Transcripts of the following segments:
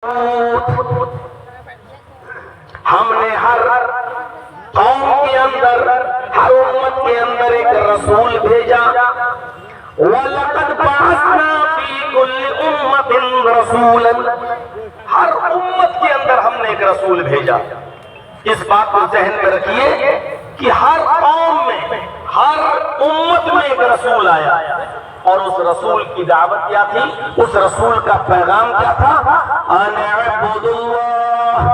ہم نے ہر قوم کے اندر ہر امت کے اندر ایک رسول بھیجا وَلَقَدْ بَعَثْنَا فِي كُلِّ أُمَّةٍ رَسُولًا ہر امت کے اندر ہم نے ایک رسول بھیجا. اس بات کو ذہن میں رکھیے کہ ہر قوم میں ہر امت میں ایک رسول آیا اور اس رسول کی دعوت کیا تھی؟ اس رسول کا پیغام کیا تھا؟ اَنِ اعْبُدُوا اللَّهَ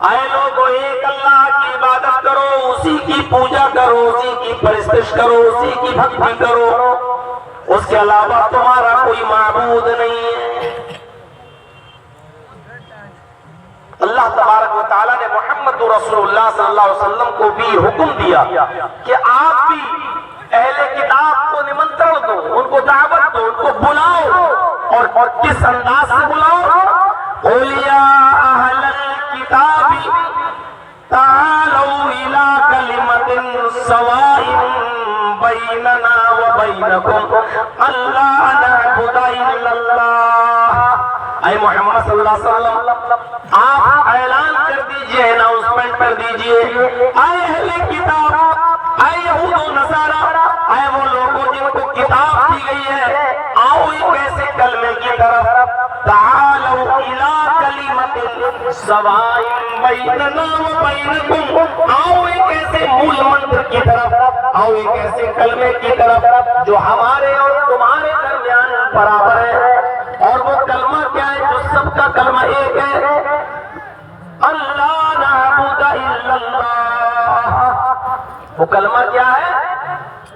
اے لوگو ایک اللہ کی عبادت کرو، اسی کی پوجا کرو، اسی کی پرستش کرو، اسی کی بھکتی کرو، اس کے علاوہ تمہارا کوئی معبود نہیں ہے. اللہ تبارک و تعالیٰ نے محمد رسول اللہ صلی اللہ علیہ وسلم کو بھی حکم دیا کہ آپ بھی اہل کتاب کو نمنترن دو، ان کو دعوت دو، ان کو بلاؤ. اور کس انداز سے بلاؤ؟ قُلْ يَا أَهْلَ الْكِتَابِ تَعَالَوْا إِلَىٰ كَلِمَةٍ سَوَاءٍ بَيْنَنَا وَبَيْنَكُمْ أَلَّا نَعْبُدَ إِلَّا اللَّهَ. اے محمد صلی اللہ علیہ وسلم آپ اعلان کر دیجئے، اناؤنسمنٹ کر دیجئے، اے اہل کتاب، اے یہود و نصارہ، اے وہ لوگوں جن کو کتاب دی گئی ہے، آؤ ایک ایسے کلمے کی طرف، تعالوا الی کلمۃ سواء بیننا وبینکم، آؤ ایک ایسے مول منتر کی طرف، آؤ ایک ایسے کلمے کی طرف جو ہمارے اور تمہارے درمیان برابر ہے. اور وہ کلمہ کیا ہے؟ جو سب کا کلمہ ایک ہے، اللہ نعبد الا اللہ. وہ کلمہ کیا ہے؟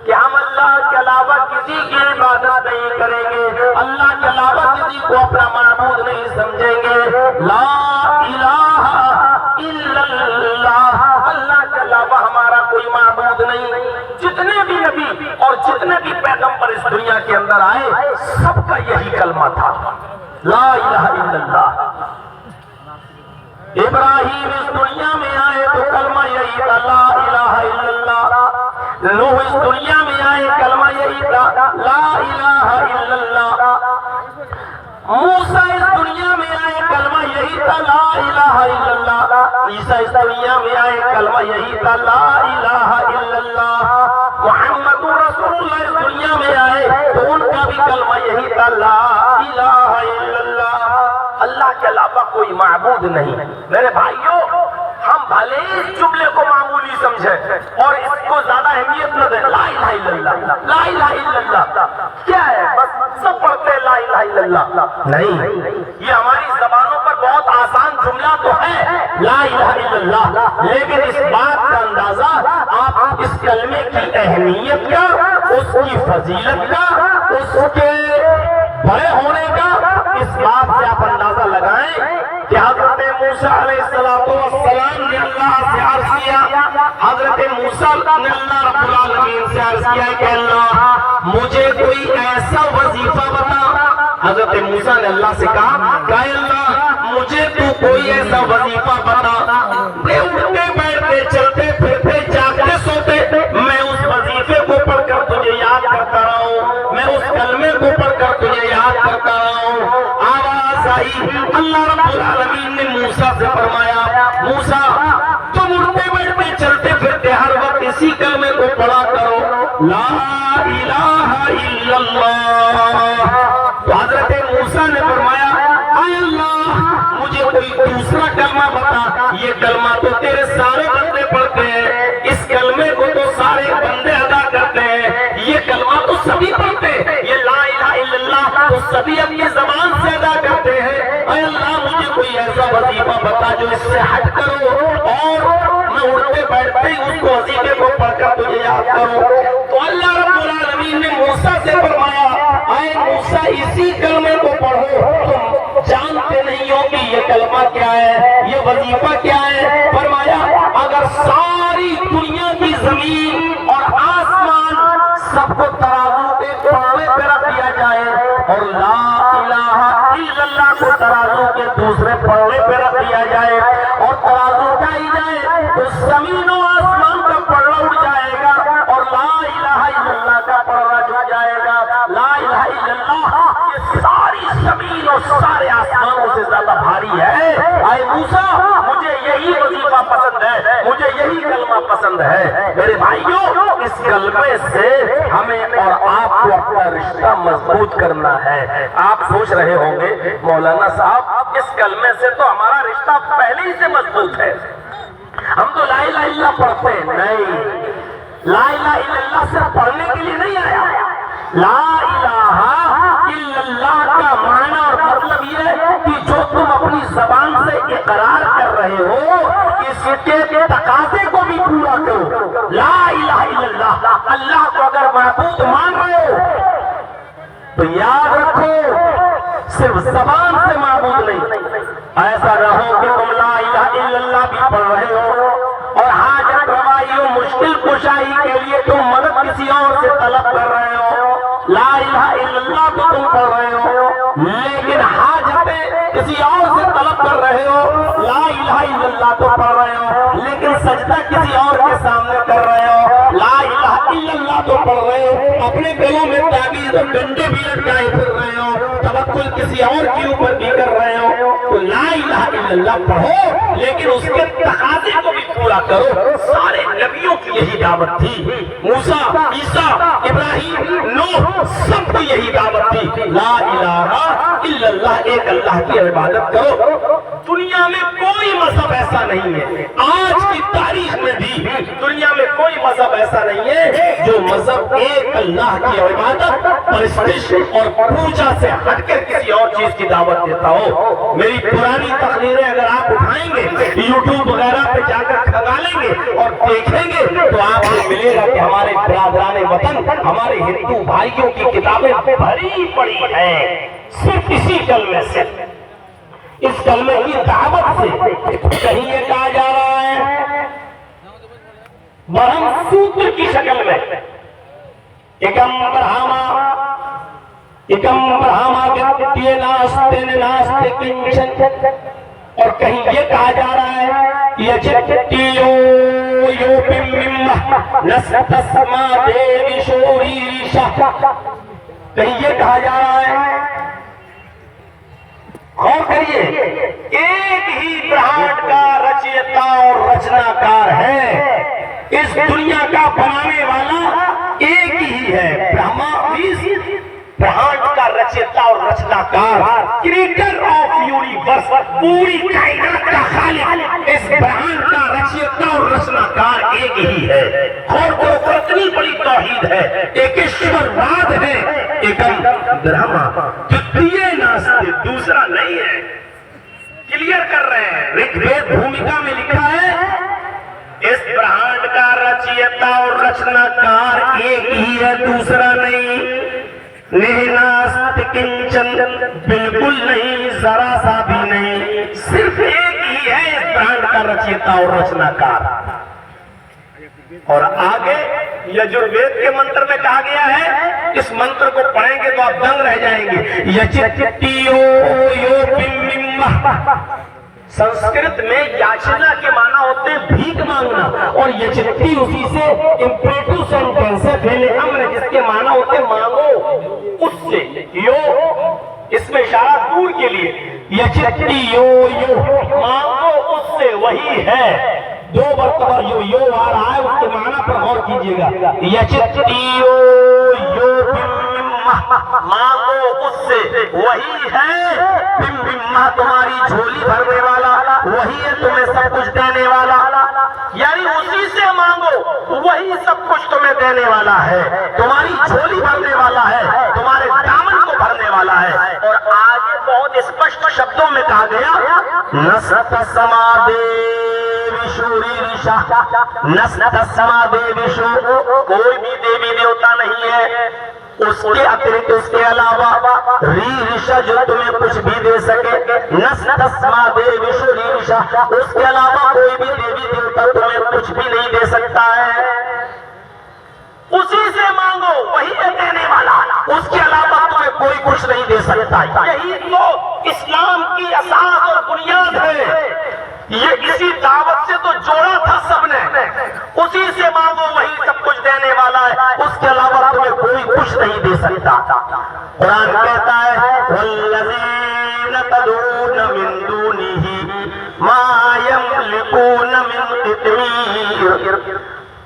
کہ ہم اللہ کے علاوہ کسی کی عبادت نہیں کریں گے، اللہ کے علاوہ کسی کو اپنا معبود نہیں سمجھیں گے. لا الہ الا اللہ، اللہ کے علاوہ ہمارا کوئی معبود نہیں. جتنے بھی نبی اور جتنے بھی پیغمبر اس دنیا کے اندر آئے سب کا یہی کلمہ تھا، لا الہ الا اللہ. ابراہیم اس دنیا میں آئے تو کلمہ یہی تھا، لا الہ الا اللہ. نوح اس دنیا میں آئے کلمہ یہی تھا، لا الہ الا اللہ. موسیٰ اس دنیا میں آئے کلمہ یہی تھا، لا الہ الا اللہ. عیسیٰ اس دنیا میں آئے کلمہ یہی تھا، لا الہ الا اللہ. محمد رسول اللہ اس دنیا میں آئے تو ان کا بھی کلمہ یہی تھا، لا الہ الا اللہ. اللہ کے علاوہ کوئی معبود نہیں. میرے بھائیوں، ہم بھلے اس جملے کو معمولی سمجھیں اور اس کو زیادہ اہمیت نہ دیں، لا الہ الا اللہ، لا الہ الا اللہ کیا ہے؟ بس سب پڑھتے ہیں لا الہ الا اللہ. نہیں، یہ ہماری زبانوں پر بہت آسان جملہ تو ہے لا الہ الا اللہ، لیکن اس بات کا اندازہ آپ اس کلمے کی اہمیت کا، اس کی فضیلت کا، اس کے بڑے ہونے کا، اس بات سے آپ اندازہ لگائیں کہ حضرت موسیٰ علیہ السلام نے اللہ سے عرض کیا، حضرت موسیٰ نے اللہ رب العالمین سے عرض کیا کہ اللہ مجھے کوئی ایسا وظیفہ بتا. حضرت موسیٰ نے اللہ سے کہا کہ اللہ مجھے تو کوئی ایسا وظیفہ بتا، میں اٹھتے بیٹھتے چلتے پھرتے جاگتے سوتے میں اس وظیفے کو پڑھ کر تجھے یاد کرتا رہا ہوں، میں اس کلمے کو پڑھ کر تجھے یاد کرتا رہا ہوں. آواز آئی، اللہ رب العالمین نے موسیٰ سے فرمایا موسیٰ تم اٹھتے بیٹھتے چلتے پھرتے ہر وقت اسی کلمے کو پڑھا کرو، لا الہ الا اللہ. تو حضرت موسیٰ نے فرمایا اے اللہ مجھے کوئی دوسرا کلمہ بتا، یہ کلمہ تو تیرے سارے بندے پڑھتے ہیں، اس کلمے کو تو سارے بندے ادا کرتے ہیں، یہ کلمہ تو سبھی پڑھتے ہیں، یہ لا الہ الا اللہ تو سبھی اپنی زبان سے ادا کرتے ہیں. اے اللہ مجھے کوئی ایسا وظیفہ بتا جو اس سے ہٹ کرو اور میں اٹھتے بیٹھتے ہی اس وظیفے کو پڑھ کر تجھے یاد کروں. تو اللہ رب العالمین نے موسیٰ سے فرمایا اے موسیٰ اسی کلمے کو پڑھو، تم جانتے نہیں ہو کہ یہ کلمہ کیا ہے، یہ وظیفہ کیا ہے. فرمایا اگر ساری دنیا کی زمین اور آسمان سب کو ترازو کے پلڑے پہ رکھ دیا جائے اور لا الہ الا اللہ کو ترازو کے دوسرے پلڑے پہ رکھ دیا جائے اور ترازو اٹھائی جائے تو زمین و آسمان کا پلڑا اٹھ جائے گا اور لا الہ الا اللہ کا پلڑا جھک جائے گا. لا الہ الا اللہ یہ ساری زمین اور سارے آسمانوں سے زیادہ بھاری ہے۔ اے موسیٰ مجھے یہی وظیفہ پسند ہے، مجھے یہی کلمہ پسند ہے۔ میرے بھائیوں اس کلمے سے ہمیں اور آپ کو اپنا رشتہ مضبوط کرنا ہے۔ آپ سوچ رہے ہوں گے مولانا صاحب اس کلمے سے تو ہمارا رشتہ پہلے ہی سے مضبوط ہے، ہم تو لا الہ الا اللہ پڑھتے ہیں۔ نہیں، لا الہ الا اللہ صرف پڑھنے کے لیے نہیں آیا۔ لا الہ الا اللہ کا معنی اور مطلب یہ ہے کہ جو تم اپنی زبان سے اقرار کر رہے ہو اس کے تقاضے کو بھی پورا کرو۔ لا الہ الا اللہ، اللہ کو اگر معبود مان رہے ہو تو یاد رکھو صرف زبان سے معبود نہیں، ایسا نہ ہو کہ تم لا الہ الا اللہ بھی پڑھ رہے ہو اور حاجت روائی و مشکل کشائی کے لیے تم مدد کسی اور سے طلب کر رہے ہو۔ لا الہ الا اللہ تو تم پڑھ رہے ہو لیکن حاجتیں کسی اور سے طلب کر رہے ہو۔ لا الہ الا اللہ تو پڑھ رہے ہو لیکن سجدہ کسی اور کے سامنے کر رہے ہو۔ لا الہ الا اللہ تو پڑھ رہے ہو، اپنے گلوں میں تعویذ اور ڈنڈے بھی لٹکائے پھر رہے ہو، توکل کسی اور کے اوپر بھی کر رہے ہو۔ تو لا الہ الا اللہ پڑھو لیکن اس کے تقاضے کو بھی پورا کرو۔ سارے نبیوں کی یہی دعوت تھی، موسیٰ، عیسیٰ، ابراہیم، نوح، سب کو یہی دعوت تھی، لا الہ الا اللہ، ایک اللہ کی عبادت کرو۔ دنیا میں کوئی مذہب ایسا نہیں ہے، آج کی تاریخ میں بھی دنیا میں کوئی مذہب ایسا نہیں ہے جو مذہب ایک اللہ کی عبادت، پرستش اور پوجا سے ہٹ کر کسی اور چیز کی دعوت دیتا ہو۔ میری پرانی تقریریں اگر آپ اٹھائیں گے یوٹیوب وغیرہ پہ جا کر کھنگالیں گے اور دیکھیں گے تو آپ کو ملے گا کہ ہمارے برادران وطن، ہمارے ہندو بھائیوں کی کتابیں بھری پڑی ہیں صرف اسی کلمے سے، اس کلمے کی دعوت سے۔ کہیں یہ کہا جا رہا ہے برہم سوتر کی شکل میں ایکم برہما گتیے ناستے ناستے کنچن، اور کہیں یہ کہا جا رہا ہے یجتیو یو بممہ نستسما دیوی شوری ریشا، کہیں یہ کہا جا رہا ہے، غور کریے، ایک ہی برہمن کا رچیتا اور رچناکار ہے، اس دنیا کا بنانے والا ایک ہی ہے، برہما برہمن کا رچیتا اور رچناکار، کریٹر آف یونیورس، پوری کائنات کا خالق، اس برہمن کا رچیتا اور رچناکار ایک ہی ہے۔ اور وہ اتنی بڑی توحید ہے، ایک ایشورواد ہے، ایکم برہما دتیے ناستے، دوسرا نہیں ہے۔ کلیئر کر رہے ہیں، رگ وید بھومکا میں لکھا ہے اس برہمن کا رچیتا اور رچناکار ایک ہی ہے، دوسرا نہیں۔ نہناست کنچن، بالکل نہیں، ذرا سا بھی نہیں، صرف ایک ہی ہے اس برہمن کا رچیتا اور رچناکار۔ اور آگے یجروید کے منتر میں کہا گیا ہے، اس منتر کو پڑھیں گے تو آپ دنگ رہ جائیں گے، یجتیو یو بممہ، سنسکرت میں یاچنا کے معنی ہوتے ہیں بھیک مانگنا، اور یجتی اسی سے امپریٹو سینٹینس ہے، فعل امر ہے، جس کے معنی ہوتے ہیں مانگو اس سے، یو اس میں اشارہ دور کے لیے، یجتی یو یو مانگو اس سے، وہی ہے، دو مرتبہ یو آ رہا ہے، اس کے معنی پر غور کیجئے گا، یجتیو یو بممہ، مانگو اس سے، وہی ہے، بممہ تمہاری جھولی بھرنے والا، وہی ہے تمہیں سب کچھ دینے والا، یعنی اسی سے مانگو، وہی سب کچھ تمہیں دینے والا ہے، تمہاری جھولی بھرنے والا ہے، تمہارے دامن کو بھرنے والا ہے۔ اور آگے بہت اسپشٹ شبدوں میں کہا گیا، نستسما دیوی شوری ریشا، نستسما دیوی شو، کوئی بھی دیوی دیوتا نہیں ہے اس کے اترکت، اس کے علاوہ، ری رشا جو تمہیں کچھ بھی دے سکے، نستسما دیوی شوری ریشا، اس کے علاوہ کوئی بھی دیوی دیوتا تمہیں کچھ بھی نہیں دے سکتا ہے، اسی سے مانگو، وہی ہے دینے والا، اس کے علاوہ تمہیں کوئی کچھ نہیں دے سکتا۔ یہی تو اسلام کی اساس اور بنیاد ہے، یہ اسی دعوت سے تو جوڑا تھا سب نے، اسی سے مانگو، وہی سب کچھ دینے والا ہے، اس کے علاوہ تمہیں کوئی کچھ نہیں دے سکتا۔ قرآن کہتا ہے وَالَّذِينَ تدعون من دونه ما يملكون من قطمير.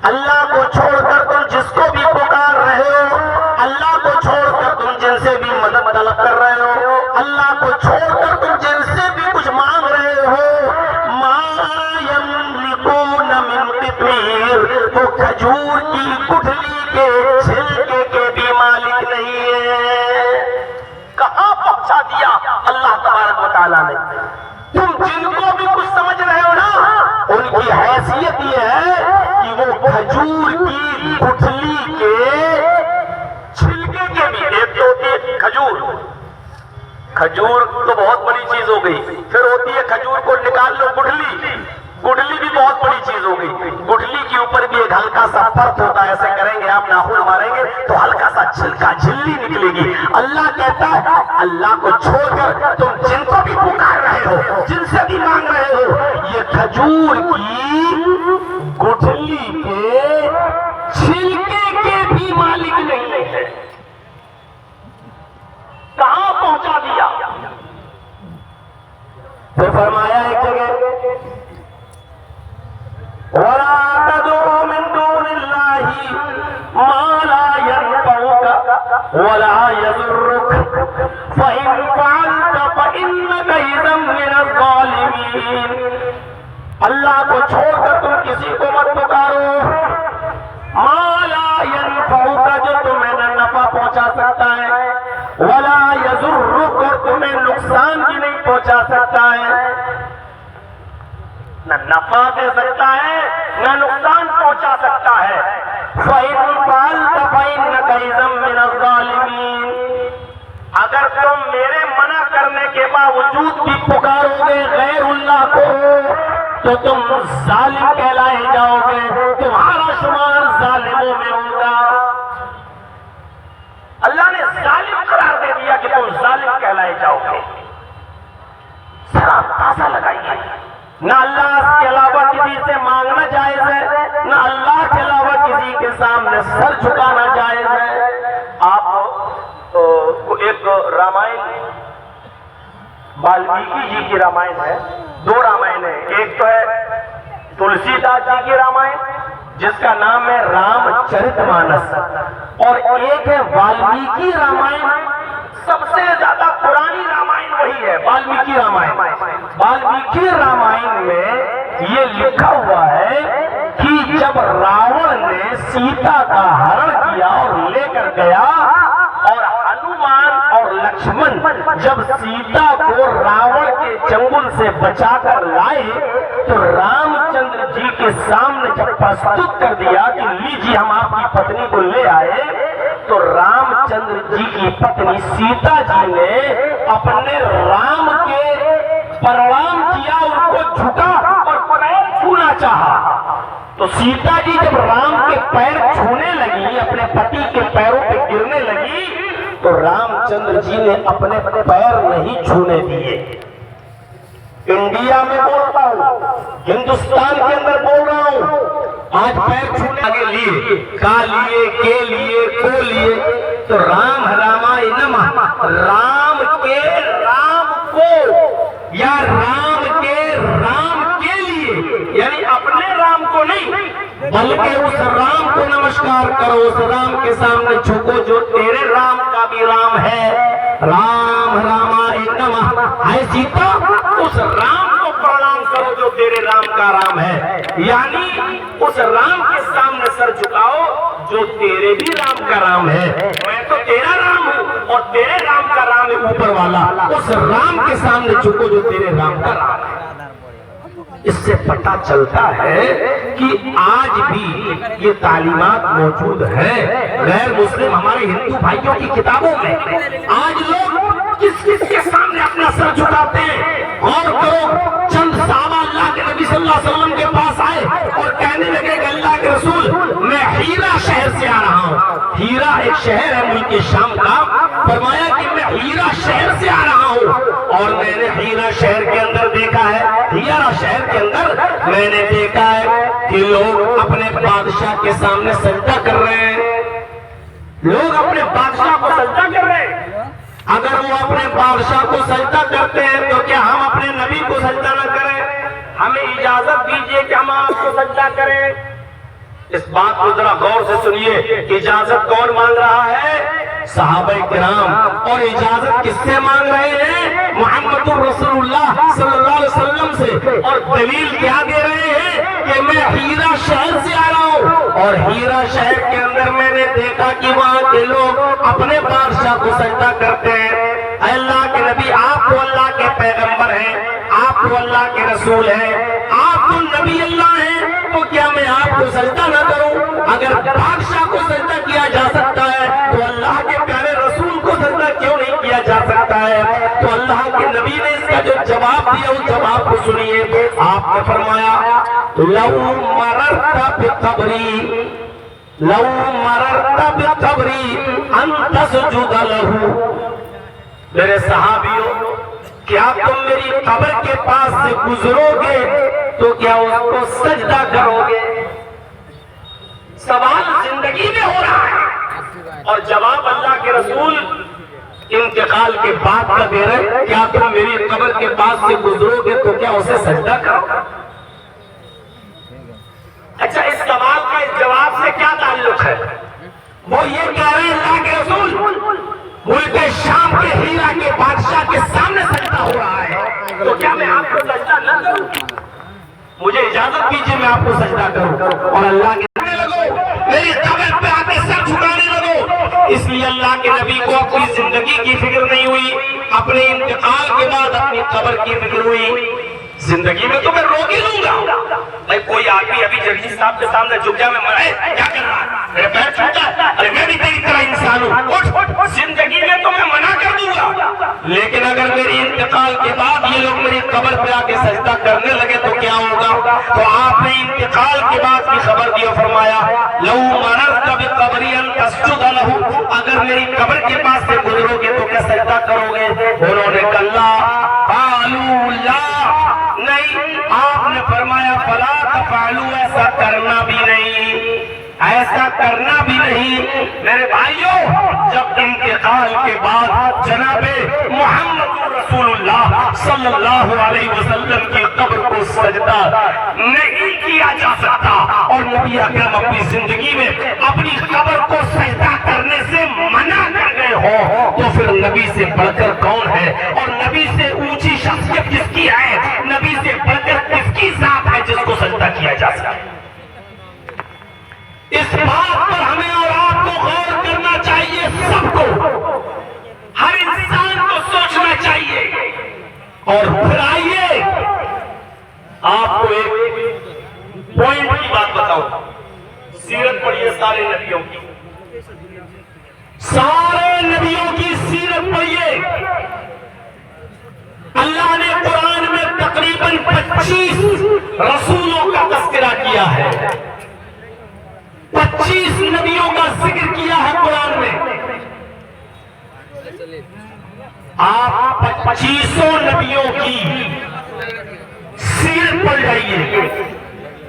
اللہ کو چھوڑ کر تم جس کو بھی پکار رہے ہو، اللہ کو چھوڑ کر تم جن سے بھی مدد طلب کر رہے ہو، اللہ کو چھوڑ کر تم جن سے بھی کچھ مانگ رہے ہو، ما یملکون من قطمیر، وہ کھجور کی گٹھلی کے چھلکے کے بھی مالک نہیں ہے. کہاں پہنچا دیا اللہ تبارک و تعالیٰ نے. تم جن کو بھی کچھ سمجھ رہے ہو نا، ان کی حیثیت یہ ہے کہ وہ کھجور کی گٹھلی کے چھلکے کے بھی. ایک تو ہوتی ہے کھجور، کھجور تو بہت بڑی چیز ہو گئی. پھر ہوتی ہے کھجور کو نکال لو گٹھلی، گٹھلی بھی بہت بڑی چیز ہو گئی. گٹھلی کے اوپر بھی ایک ہلکا سا فرق ہوتا ہے. ایسے کریں گے آپ ناخن ماریں گے تو ہلکا سا چھلکا جھلی نکلے گی. اللہ کہتا ہے اللہ کو چھوڑ کر تم جن کو بھی پکار رہے ہو، جن سے بھی مانگ رہے ہو، یہ کھجور کی گٹھلی کے چھلکے کے بھی مالک نہیں ہے. کہاں پہنچا دیا. پھر فرمایا ایک جگہ وَلَا تَدْعُ مِن دُونِ اللَّهِ مَا لَا يَنفَعُكَ وَلَا يَضُرُّكَ فَإِن فَعَلْتَ فَإِنَّكَ إِذًا مِنَ الظَّالِمِينَ. اللہ کو چھوڑ کر تم کسی کو مت پکارو. مَا لَا يَنفَعُكَ، جو تمہیں نہ نفع پہنچا سکتا ہے، وَلَا يَضُرُّكَ، اور تمہیں نقصان بھی نہیں پہنچا سکتا ہے. نہ نفع دے سکتا ہے نہ نقصان پہنچا سکتا ہے. فَإِن فَعَلْتَ فَإِنَّكَ إِذًا مِنَ الظَّالِمِينَ. اگر تم میرے منع کرنے کے باوجود بھی پکارو گے غیر اللہ کو تو تم ظالم کہلائے جاؤ گے. تمہارا شمار ظالموں میں ہوگا. اللہ نے ظالم قرار دے دیا کہ تم ظالم کہلائے جاؤ گے. ذرا اندازہ لگائیے، نہ اللہ کے علاوہ کسی سے مانگنا جائز ہے، نہ اللہ کے علاوہ کسی کے سامنے سر جھکانا جائز ہے. آپ کو ایک رامائن، والمیکی جی کی رامائن ہے. دو رامائن ہیں. ایک تو ہے تلسی داس جی کی رامائن جس کا نام ہے رام چرت مانس، اور ایک ہے والمیکی رامائن. سب سے زیادہ پرانی رامائن وہی ہے والمیکی رامائن. والمیکی رامائن میں یہ لکھا ہوا ہے کہ جب راون نے سیتا کا ہرن کیا اور لے کر گیا، اور ہنومان اور لکشمن جب سیتا کو راون کے چنگل سے بچا کر لائے تو رام چندر جی کے سامنے جب پرستت کر دیا کہ لیجیے ہم آپ کی پتنی کو لے آئے، تو رام چندر جی کی پتنی سیتا جی نے اپنے رام کے پرنام کیا، ان کو جھکا اور پیر چھونا چاہا. تو سیتا جی جب رام کے پیر چھونے لگی، اپنے پتی کے پیروں پہ گرنے لگی، تو رام چندر جی نے اپنے پیر نہیں چھونے دیے. انڈیا میں بولتا ہوں، ہندوستان کے اندر بول رہا ہوں، آج پیر چھونے آگے لیے، کا لیے، کے لیے، کو لیے، تو رام رامائ نمہ، رام کے رام کو یا رام کے رام کے لیے، یعنی اپنے رام کو نہیں بلکہ اس رام کو نمسکار کرو، اس رام کے سامنے جھکو جو تیرے رام کا بھی رام ہے. رام رامائ نمہ. اے سیتا، اس رام کو پرنام کرو جو تیرے رام کا رام ہے، یعنی اس رام کے سامنے سر جھکاؤ جو تیرے بھی رام کا رام ہے. میں تو تیرا رام ہوں اور تیرے رام کا رام ہے اوپر والا. اس رام کے سامنے جھکو جو تیرے رام کا رام ہے. اس سے پتہ چلتا ہے کہ آج بھی یہ تعلیمات موجود ہیں غیر مسلم ہمارے ہندو بھائیوں کی کتابوں میں. آج لوگ کس کس کے سامنے اپنا سر جھکاتے ہیں. غور کرو، چند صحابہ اللہ کے نبی صلی اللہ علیہ وسلم کے پاس آئے اور کہنے لگے کہ اللہ کے رسول میں ہیرا شہر سے آ رہا ہوں. ہیرا ایک شہر ہے ملک شام کا. فرمایا کہ میں ہیرا شہر سے آ رہا ہوں اور میں نے ہیرا شہر کے اندر دیکھا ہے، ہیرا شہر کے اندر میں نے دیکھا ہے کہ لوگ اپنے بادشاہ کے سامنے سجدہ کر رہے ہیں. لوگ اپنے بادشاہ کو سجدہ کر رہے ہیں. اگر وہ اپنے بادشاہ کو سجدہ کرتے ہیں تو کیا ہم اپنے نبی کو سجدہ نہ کریں؟ ہمیں اجازت دیجئے کہ ہم آپ کو سجدہ کریں۔ اس بات کو ذرا غور سے سنیے، اجازت کون مانگ رہا ہے؟ صحابہ کرام۔ اور اجازت کس سے مانگ رہے ہیں؟ محمد رسول اللہ صلی اللہ علیہ وسلم سے۔ اور دلیل کیا دے رہے ہیں؟ کہ میں ہیرا شہر سے آ رہا ہوں، اور ہیرا شہر کے اندر میں نے دیکھا کہ وہاں کے لوگ اپنے بادشاہ کو سجدہ کرتے ہیں۔ اے اللہ کے نبی، آپ تو اللہ کے پیغمبر ہیں، آپ تو اللہ کے رسول ہیں، آپ تو نبی اللہ ہیں، تو کیا میں آپ کو سجدہ نہ کروں؟ اگر بادشاہ کو سجدہ کیا جا سکتا ہے تو اللہ کے پیارے رسول کو سجدہ کیوں نہیں کیا جا سکتا ہے؟ تو اللہ کے نبی نے اس کا جو جواب دیا اس جواب کو سنیے۔ آپ نے فرمایا لو مررت بقبری لو مررت بقبری ان تسجد لہ۔ میرے صحابیوں، کیا تم میری قبر کے پاس سے گزرو گے تو کیا اس کو سجدہ کرو گے؟ سوال زندگی میں ہو رہا ہے اور جواب اللہ کے رسول انتقال کے بعد کا دے رہے ہیں، کیا تم میری قبر کے پاس سے گزرو گے تو کیا اسے سجدہ کرو گے؟ اچھا، اس سوال کا اس جواب سے کیا تعلق ہے؟ وہ یہ کہہ رہے ہیں اللہ کے رسول ملک شام کے ہیرا کے بادشاہ کے سامنے سجدہ ہو رہا ہے، تو کیا میں آپ کو سجدہ نہ کروں؟ مجھے اجازت دیجیے میں آپ کو سجدہ کروں۔ اور اللہ کے میری قبر پہ آ کے سر جھکانے لگو۔ اس لیے اللہ کے نبی کو اپنی زندگی کی فکر نہیں ہوئی، اپنے انتقال کے بعد اپنی قبر کی فکر ہوئی۔ زندگی میں تو میں روک ہی لوں گا۔ بھائی کوئی آدمی ابھی جگجیت صاحب کے سامنے جھک جائے، میں مرے کیا کر رہا ہے؟ میرے پیر چھوٹا ہے، ارے میں بھی تیری طرح انسان ہوں، اٹھ۔ زندگی میں تو میں منع کر دوں گا، لیکن اگر میری انتقال کے بعد یہ لوگ میری قبر پہ آ کے سجدہ کرنے لگے تو کیا ہوگا؟ تو آپ نے انتقال کے بعد کی خبر دی اور فرمایا لو مررت بقبری ان تسجد لہ، اگر میری قبر کے پاس سے گزرو گے تو کیا سجدہ کرو گے؟ انہوں نے کہا قالوا لا، نہیں۔ آپ نے فرمایا فلا تفعلوا، ایسا کرنا بھی نہیں، ایسا کرنا بھی نہیں۔ میرے بھائیوں، جب انتقال کے بعد جناب محمد رسول اللہ صلی اللہ علیہ وسلم کی قبر کو سجدہ نہیں کیا جا سکتا اور نبی اکرم اپنی زندگی میں اپنی قبر کو سجدہ کرنے سے منع کر گئے ہو تو پھر نبی سے بڑھ کر کون ہے؟ اور نبی سے اونچی شخصیت کس کی ہے؟ نبی سے بڑھ کر کس کی ذات ہے جس کو سجدہ کیا جا سکتا؟ اس بات پر ہمیں اور آپ کو غور کرنا چاہیے، سب کو، ہر انسان کو سوچنا چاہیے۔ اور پھر آئیے آپ کو ایک پوائنٹ کی بات بتاؤں، سیرت پڑھیے سارے نبیوں کی، سارے نبیوں کی سیرت پڑھیے۔ اللہ نے قرآن میں تقریباً 25 رسولوں کا تذکرہ کیا ہے، 25 نبیوں کا ذکر کیا ہے قرآن میں۔ آپ 25 نبیوں کی سیرت پڑھ جائیے۔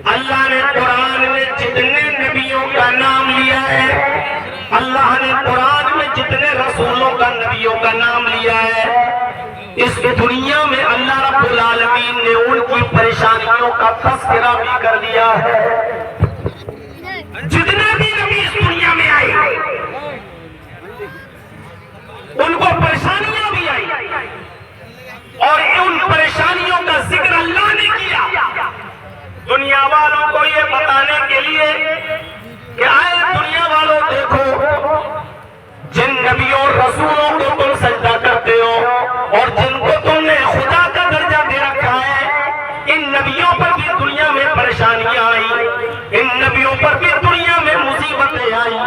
اللہ نے قرآن میں جتنے نبیوں کا نام لیا ہے، اللہ نے قرآن میں جتنے رسولوں کا نبیوں کا نام لیا ہے، اس دنیا میں اللہ رب العالمین نے ان کی پریشانیوں کا تذکرہ بھی کر دیا ہے۔ جتنے بھی نبی اس دنیا میں آئے ان کو پریشانیاں بھی آئی اور ان پریشانیوں کا ذکر اللہ نے کیا دنیا والوں کو یہ بتانے کے لیے کہ آئے دنیا والوں دیکھو، جن نبیوں اور رسولوں کو تم سجدہ کرتے ہو اور جن کو تم نے خدا کا درجہ دے رکھا ہے، ان نبیوں پر بھی دنیا میں پریشانیاں آئی، ان نبیوں پر بھی دنیا میں مصیبتیں آئی،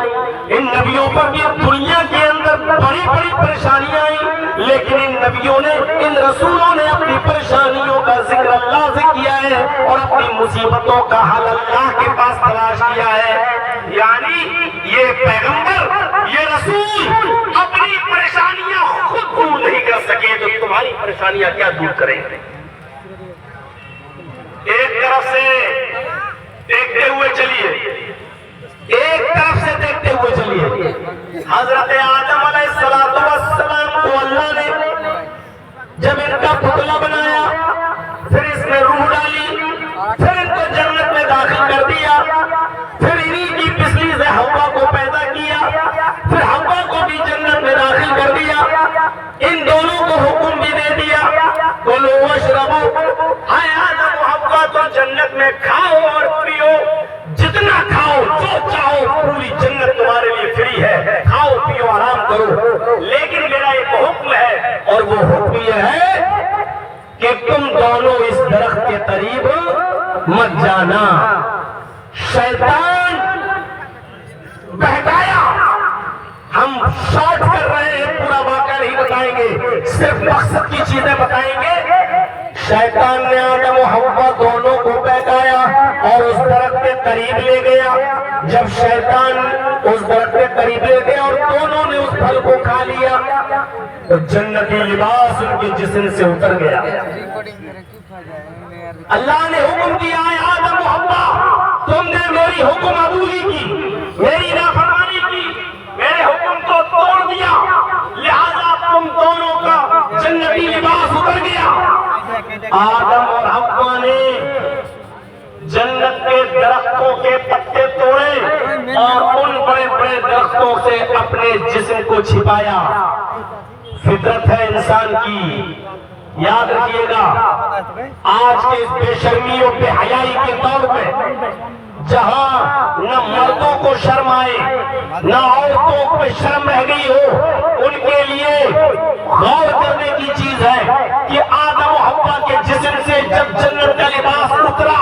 ان نبیوں پر بھی دنیا کے اندر بڑی بڑی پریشانیاں آئی، لیکن ان نبیوں نے، ان رسولوں نے اپنی پریشانیوں کا ذکر اللہ سے کیا ہے اور اپنی مصیبتوں کا حل اللہ کے پاس تلاش کیا ہے۔ یعنی یہ پیغمبر، یہ رسول اپنی پریشانیاں خود دور نہیں کر سکے تو تمہاری پریشانیاں کیا دور کریں گے؟ ایک طرف سے دیکھتے ہوئے چلیے، ایک طرف سے دیکھتے ہوئے چلیے، حضرت آدم علیہ السلام تو اللہ نے جب ان کا پتلا بنایا، پھر اس میں روح ڈالی، پھر ان کو جنت میں داخل کر دیا، پھر انہی کی پسلی سے حوا کو پیدا کیا، پھر حوا کو بھی جنت میں داخل کر دیا، ان دونوں کو حکم بھی دے دیا کلوا واشربوا، اے آدم و حوا تو جنت میں کھاؤ اور پیو، جتنا کھاؤ جو چاہو، پوری جنت تمہارے لیے فری ہے، کھاؤ پیو آرام کرو، لیکن میرا ایک حکم ہے، اور وہ حکم یہ ہے کہ تم دونوں اس درخت کے قریب مت جانا۔ شیطان بہکایا، ہم شارٹ کر رہے ہیں، پورا واقعہ نہیں بتائیں گے، صرف مقصد کی چیزیں بتائیں گے۔ شیطان نے آدم و حوا دونوں کو بہکایا اور اس درخت کے قریب لے گیا۔ جب شیطان اس درخت کے قریب لے گیا اور دونوں نے اس پھل کو کھا لیا تو جنتی لباس ان کے جسم سے اتر گیا۔ اللہ نے حکم دیا ہے آدم و حوا، تم نے میری حکم عبوری کی، میری نافرمانی کی، میرے حکم کو توڑ دیا، لہذا تم دونوں کا جنتی لباس اتر گیا۔ آدم اور حوا نے جنت کے درختوں کے پتے توڑے اور ان بڑے بڑے درختوں سے اپنے جسم کو چھپایا۔ فطرت ہے انسان کی، یاد رکھیے گا، آج کے اس بے شرمی اور بے حیائی کے دور میں جہاں نہ مردوں کو شرم آئے نہ عورتوں پہ شرم رہ گئی ہو، ان کے لیے غور کرنے کی چیز ہے کہ آدم و حوا کے جسم سے جب جنت کا لباس اترا،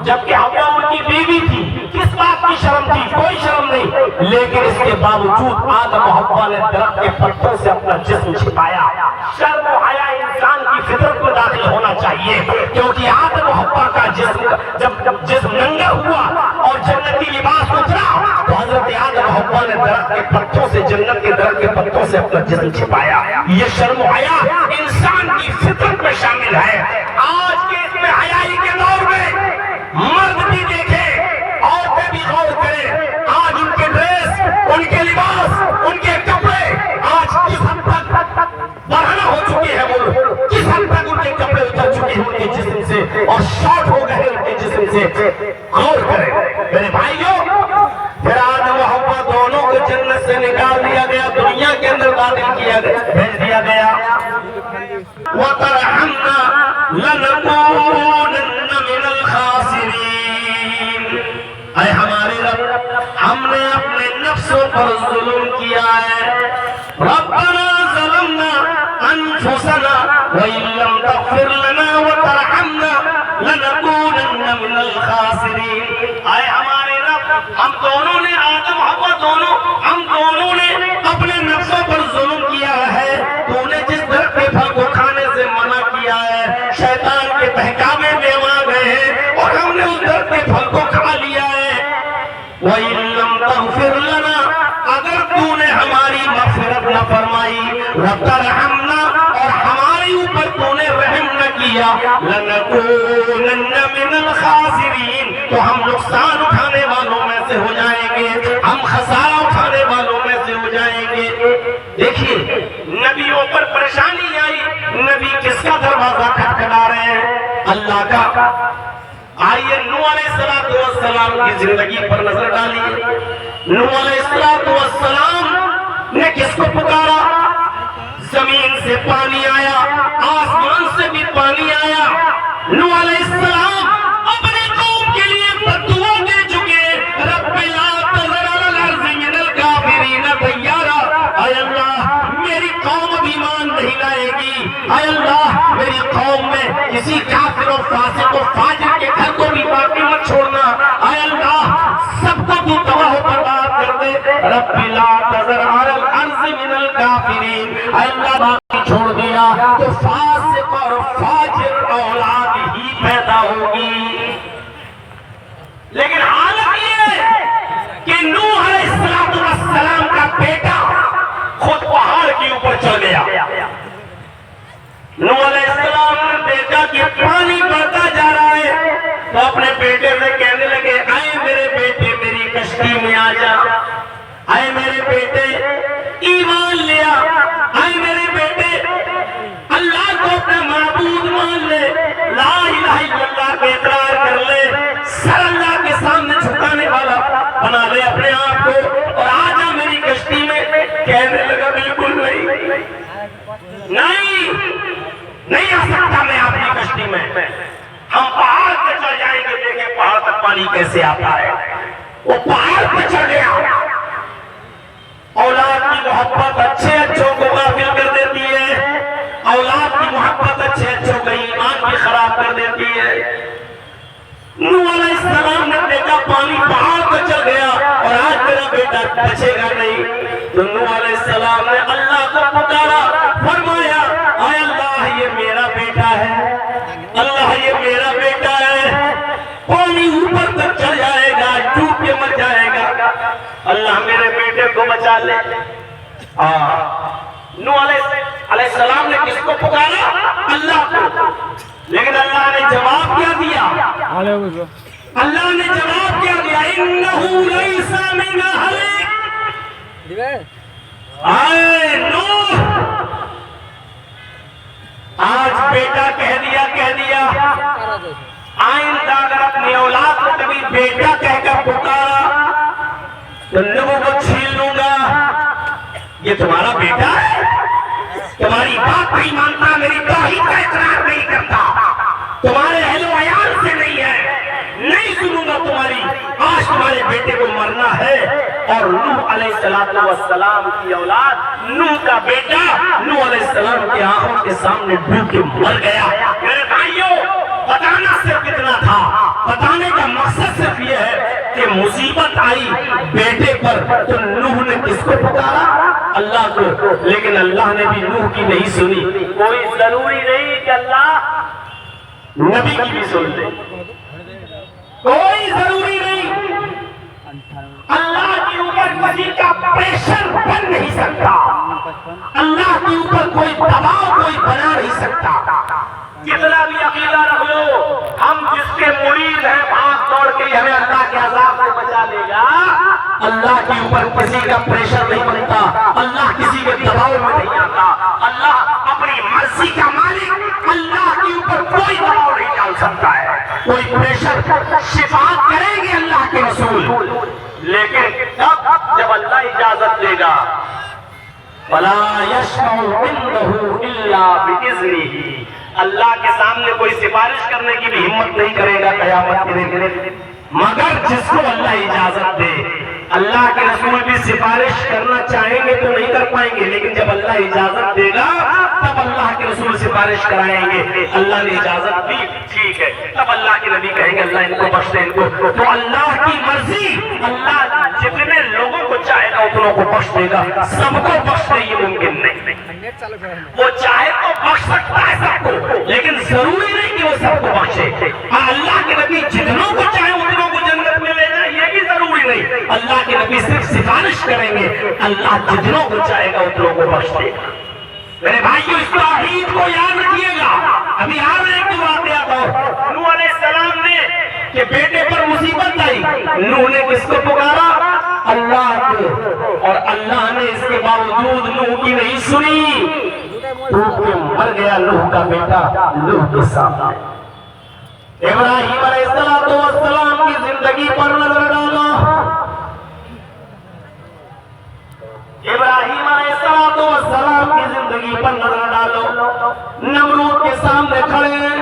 جبکہ حوا ان کی بیوی تھی، کس بات کی شرم تھی؟ کوئی شرم نہیں، لیکن اس کے باوجود آدم و حوا نے درخت کے پتوں سے اپنا جسم چھپایا۔ شرم و حیا انسان کی فطرت میں داخل ہونا چاہیے، کیونکہ آدم و حوا کا جب جسم ننگا ہوا اور جنتی لباس اترا تو حضرت آدم و حوا نے درخت کے پتوں سے، جنت کے درخت کے پتوں سے اپنا جسم چھپایا۔ یہ شرم و حیا انسان کی فطرت میں شامل ہے۔ آج کے اس میں حیائی کے دور میں مرد بھی دیکھے، عورتیں بھی غور کریں، آج ان کے ڈریس، ان کے لباس، ان کے کپڑے آج کس حد تک برہنہ ہو چکے ہیں، وہ کس حد تک ان کے کپڑے اتر چکے ہیں ان کے جسم سے اور شارٹ ہو گئے ان کے جسم سے، غور کریں میرے بھائیوں۔ پھر آدم و حوا دونوں کو جنت سے نکال دیا گیا، دنیا کے اندر داخل کیا گیا، بھیج دیا گیا۔ وَتَرْحَمْنَا لَنَكُونَنَّ مِنَ الْخَاسِرِينَ، اے ہمارے رب، ہم نے اپنے نفسوں پر ظلم کیا ہے۔ رَبَّنَا ظَلَمْنَا أَنفُسَنَا وَإِن لَّمْ تَغْفِرْ لَنَا وَتَرْحَمْنَا لَنَكُونَنَّ مِنَ الْخَاسِرِينَ، اے ہمارے رب، ہم دونوں نے، آدم حوا دونوں، ہم دونوں نے اپنے نفسوں پر ظلم کیا ہے۔ تو نے جس درخت کے پھل کو کھانے سے منع کیا ہے، شیطان کے بہکاوے میں آ گئے ہیں اور ہم نے اس درخت کے پھل کو کھا لیا ہے۔ وَإِن لَّمْ تَغْفِرْ لَنَا، اگر تو نے ہماری مغفرت نہ فرمائی، وَتَرْحَمْنَا، اور ہمارے اوپر تو نے رحم نہ کیا، لَنَكُونَنَّ مِنَ الْخَاسِرِينَ، تو ہم نقصان اٹھانے والوں میں سے ہو جائیں گے، ہم خسارہ اٹھانے والوں میں سے ہو جائیں گے۔ دیکھیے نبیوں پر پریشانی آئی، نبی کس کا دروازہ کھٹکھٹا رہے ہیں؟ اللہ کا۔ آئیے نوح علیہ السلام کی زندگی پر نظر ڈالیے۔ نوح علیہ السلام نے کس کو پکارا؟ زمین سے پانی آیا، آسمان سے بھی پانی آیا۔ نوح علیہ السلام اپنے قوم کے لیے بددعا دے چکے، رب لا تذر علی الارض من الکافرین دیارا، اے اللہ میری قوم اب ایمان نہیں لائے گی، اے اللہ میری قوم میں کسی کافر و فاسق و فاجر کے گھر کو بھی باقی مت چھوڑنا، اے اللہ سب کو تو تباہ و برباد کر دے، رب لا تذر علی الارض من الکافرین، اے اللہ باقی چھوڑ دیا تو فاسق اور فاجر اولاد ہی پیدا ہوگی۔ لیکن حالت یہ ہے کہ نوح علیہ السلام کا بیٹا خود پہاڑ کے اوپر چل گیا۔ نوح علیہ السلام نے دیکھا کہ پانی بڑھتا جا رہا ہے تو اپنے بیٹے سے کہنے لگے، اے میرے بیٹے میری کشتی میں آ جا، اے میرے بیٹے ایمان لیا، اے میرے پانی کیسے آتا ہے؟ وہ پہاڑ پہ چڑھ گیا۔ اولاد کی محبت اچھے اچھوں کو غافل کر دیتی ہے، اولاد کی محبت اچھے اچھوں کا ایمان بھی خراب کر دیتی ہے۔ نوح علیہ السلام نے دیکھا پانی پہاڑ پہ چڑھ گیا اور آج میرا بیٹا بچے گا نہیں، تو نوح علیہ السلام نے اللہ کو پکارا، فرمایا اے اللہ یہ میرا بیٹا ہے، اللہ یہ میرا بیٹا ہے، پانی اوپر تک چڑھ جائے گا، ڈوب کے مر جائے گا، اللہ میرے بیٹے کو بچا لے۔ نوح علیہ السلام نے کس کو پکارا؟ اللہ کو، لیکن اللہ نے جواب کیا دیا؟ اللہ نے جواب کیا دیا؟ انہو لیس من اہلک، اے نوح آج بیٹا کہہ دیا، آئندہ اگر اپنی اولاد کو کبھی بیٹا کہہ کر پکارا تو لوگوں کو چھین لوں گا، یہ تمہارا بیٹا ہے، تمہاری بات نہیں مانتا، میری توحید کا اقرار نہیں کرتا، تمہارے اہل و عیال سے نہیں ہے، نہیں سنوں گا تمہاری، آج تمہارے بیٹے کو مرنا ہے۔ اور نوح علیہ السلام کی اولاد، نوح کا بیٹا نوح علیہ السلام کی آنکھوں کے سامنے ڈوب کے مر گیا۔ میرے بھائیوں، بتانا صرف اتنا تھا، بتانے کا مقصد صرف یہ ہے کہ مصیبت آئی بیٹے پر تو نوح نے کس کو پکارا؟ اللہ کو، لیکن اللہ نے بھی نوح کی نہیں سنی۔ کوئی ضروری نہیں کہ اللہ نبی کی بھی سن لے، کوئی ضروری نہیں، اللہ کے اوپر کسی کا پریشر بن نہیں سکتا، اللہ کے اوپر کوئی دباؤ کوئی بنا نہیں سکتا۔ کتنا بھی عقیدہ رکھ لو، ہم جس کے مرید ہیں بھاگ دوڑ کے ہمیں اللہ کے عذاب سے بچا لے گا، اللہ کے اوپر کسی کا پریشر نہیں بنتا، اللہ کسی کے دباؤ میں نہیں آتا، اللہ اپنی مرضی کا مالک، اللہ کے اوپر کوئی دباؤ نہیں ڈال سکتا ہے، کوئی پریشر۔ شفاعت کریں گے اللہ کے رسول، لیکن جب اللہ اجازت دے گا، وَلَا يَشْفَعُ عِندَهُ إِلَّا بِإِذْنِهِ، اللہ کے سامنے کوئی سفارش کرنے کی بھی ہمت نہیں کرے گا قیامت کے دن، مگر جس کو اللہ اجازت دے۔ اللہ کے رسول بھی سفارش کرنا چاہیں گے تو نہیں کر پائیں گے، لیکن جب اللہ اجازت دے گا تب اللہ کے رسول سفارش کرائیں گے۔ اللہ نے اجازت دی، ٹھیک ہے، تب اللہ کے نبی کہیں گے اللہ ان کو بخش دے، ان کو۔ تو اللہ کی مرضی، اللہ جتنے لوگوں کو چاہے گا اتنوں کو بخش دے گا، سب کو بخش دے یہ ممکن نہیں۔ وہ چاہے تو بخش سکتا ہے سب کو، لیکن ضروری نہیں کہ وہ سب کو بخشے۔ اللہ کے نبی جتنوں کو چاہے اتنوں کو جنت میں لے جائے یہ بھی ضروری نہیں، اللہ کے نبی صرف سفارش کریں گے، اللہ جتنوں کو چاہے گا اتنوں کو بخش دے گا۔ میرے بھائیو اس توحید کو یاد رکھیے گا۔ ابھی آ رہے ایک واقعہ تو نوح علیہ السلام نے کہ بیٹے پر مصیبت آئی، نوح نے کس کو پکارا؟ اللہ کو، اور اللہ نے اس کے باوجود نوح کی نہیں سنی، ڈوب کے مر گیا نوح کا بیٹا نوح کے سامنے۔ ابراہیم علیہ السلام کی زندگی پر نظر ڈالو، ابراہیم علیہ السلام کی زندگی پر نظر ڈالو، نمرود کے سامنے کھڑے ہیں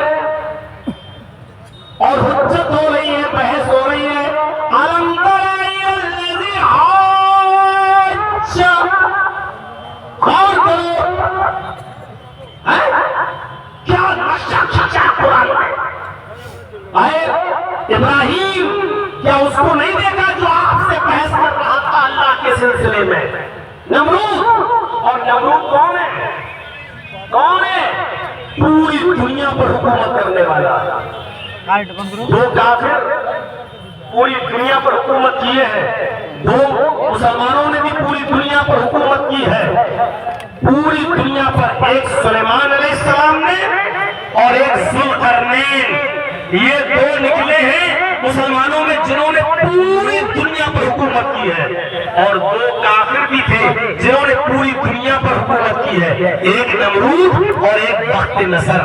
اور حجت ہو رہی ہے، بحث ہو رہی ہے۔ أَلَمْ تَرَ إِلَى الَّذِي حَاجَّ، غور کرو کیا نقشہ کھینچا قرآن میں۔ اے ابراہیم، کیا اس کو نہیں دیکھا جو آپ سے بحث کر رہا تھا اللہ کے سلسلے میں؟ نمرود، اور نمرود کون ہے؟ کون ہے؟ پوری دنیا پر حکومت کرنے والا۔ دو کافر پوری دنیا پر حکومت کیے ہیں، دو مسلمانوں نے بھی پوری دنیا پر حکومت کی ہے، پوری دنیا پر، ایک سلیمان علیہ السلام نے اور ایک ذوالقرنین، یہ دو نکلے ہیں مسلمانوں میں جنہوں نے پوری دنیا پر حکومت کی ہے، اور دو کافر بھی تھے جنہوں نے پوری دنیا پر حکومت کی ہے، ایک نمرود اور ایک بخت نصر۔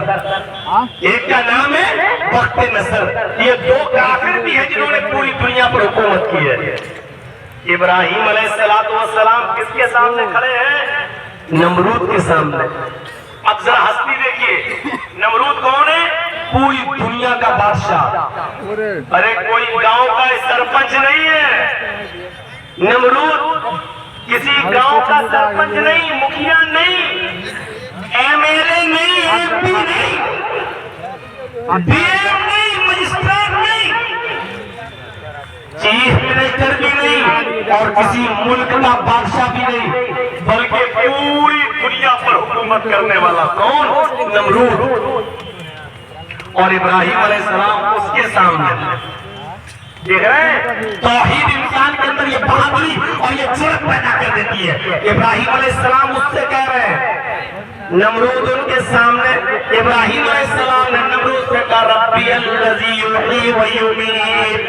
ایک کا نام ہے بخت نصر، یہ دو کافر بھی ہیں جنہوں نے پوری دنیا پر حکومت کی ہے۔ ابراہیم علیہ السلام کس کے سامنے کھڑے ہیں؟ نمرود کے سامنے۔ اب ذرا ہستی دیکھیے، نمرود کون ہے؟ پوری دنیا کا بادشاہ. ارے کوئی گاؤں کا سرپنچ نہیں ہے. نمرود کسی گاؤں کا سرپنچ نہیں, مکھیا نہیں, ایم ایل اے نہیں, ایم پی نہیں, ڈی ایم نہیں, مجسٹریٹ نہیں, چیف منسٹر بھی نہیں, اور کسی ملک کا بادشاہ بھی نہیں, بلکہ پوری دنیا پر حکومت کرنے والا کون؟ نمرود. اور ابراہیم علیہ السلام اس کے سامنے. دیکھ رہے ہیں توحید انسان کے اندر یہ بہادری اور یہ جرأت پیدا کر دیتی ہے. ابراہیم علیہ السلام اس سے کہہ رہے ہیں, نمرود ان کے سامنے. ابراہیم علیہ السلام نے نمرود سے کہا ربی الذی یحیی و یمیت,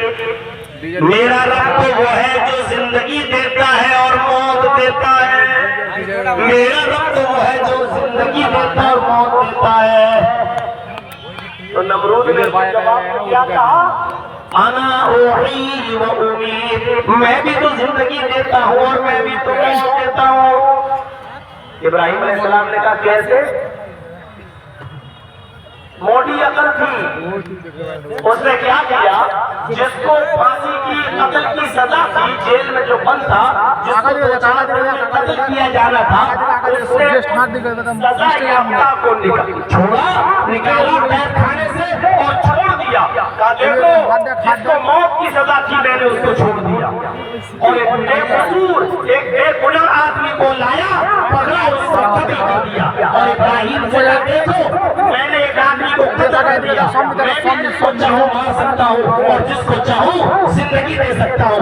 میرا رب تو وہ ہے جو زندگی دیتا ہے اور موت دیتا ہے. میرا رب تو وہ ہے جو زندگی دیتا ہے اور موت دیتا ہے. تو نمرود نے جواب میں کیا کہا؟ انا احیی و امیت, میں بھی تو زندگی دیتا ہوں اور میں بھی تو موت دیتا ہوں. ابراہیم علیہ السلام نے کہا کیسے؟ موٹی عقل تھی. اس نے کیا کیا, جس کو پھانسی کی قتل کی سزا تھی, جیل میں جو بند تھا, جس کو 4 دن میں قتل کیا جانا تھا, اس نے سزا یافتہ کو نکالا قید خانے سے اور چھوڑ دیا. کہا دیکھو جس کو موت کی سزا تھی میں نے اس کو چھوڑ دیا, اور ایک بے قصور ایک بے گناہ آدمی کو لایا, پکڑا, اس کو قتل کر دیا. اور ابراہیم سے کہا دیکھو میں نے ایک آدمی کو قتل کر دیا, میں بھی جس کو چاہوں مار سکتا ہوں اور جس کو چاہوں زندگی دے سکتا ہوں.